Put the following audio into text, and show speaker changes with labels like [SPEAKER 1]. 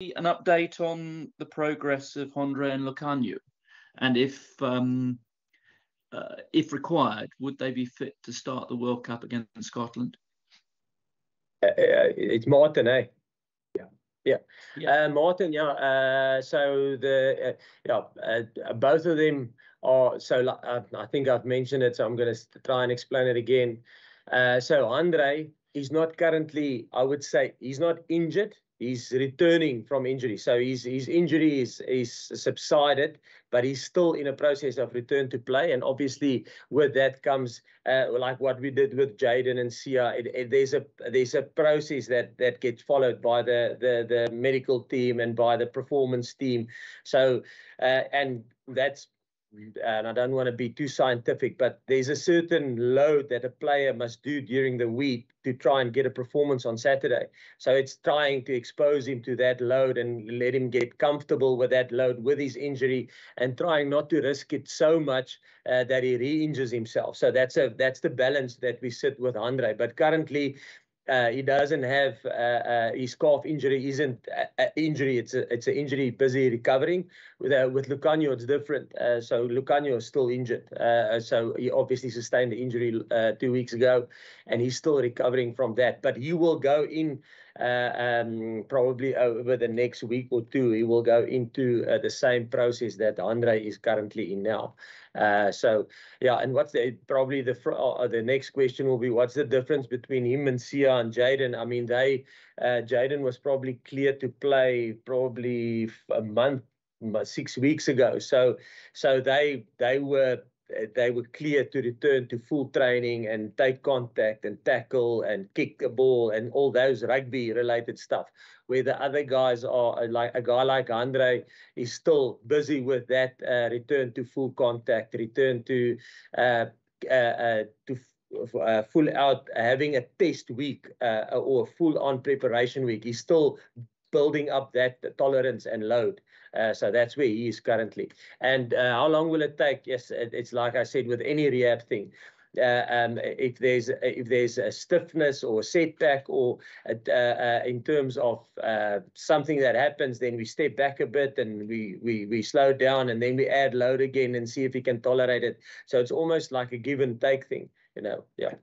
[SPEAKER 1] an update on the progress of Hondre and Lucanio, and if required, would they be fit to start the World Cup against Scotland?
[SPEAKER 2] It's Martin, eh?
[SPEAKER 1] Yeah.
[SPEAKER 2] Martin, so both of them are, so I think I've mentioned it, so I'm going to try and explain it again. So Hondre is not currently, I would say, he's not injured. He's returning from injury. So his injury is subsided, but he's still in a process of return to play. And obviously with that comes, like what we did with Jaden and Sia, there's a process that gets followed by the medical team and by the performance team. So, and that's, and I don't want to be too scientific, but there's a certain load that a player must do during the week to try and get a performance on Saturday. So it's trying to expose him to that load and let him get comfortable with that load, with his injury, and trying not to risk it so much that he re-injures himself. So that's the balance that we sit with Hondre. But currently, he doesn't have his calf injury isn't an injury. It's an injury busy recovering. With Lucanio, it's different. So Lucanio is still injured. So he obviously sustained the injury 2 weeks ago, and he's still recovering from that. But he will go in probably over the next week or two. He will go into the same process that Hondre is currently in now. So yeah, and what's probably the next question will be, what's the difference between him and Sia and Jaden? I mean, Jaden was probably clear to play probably a month, 6 weeks ago. So they were clear to return to full training and take contact and tackle and kick the ball and all those rugby related stuff, where the other guys are, like a guy like Hondre is still busy with that return to full contact, return to full out, having a test week or a full on preparation week. He's still building up that tolerance and load. So that's where he is currently. And how long will it take? Yes, it's like I said, with any rehab thing. If there's a stiffness or a setback or in terms of something that happens, then we step back a bit and we slow down, and then we add load again and see if he can tolerate it. So it's almost like a give and take thing, Yeah.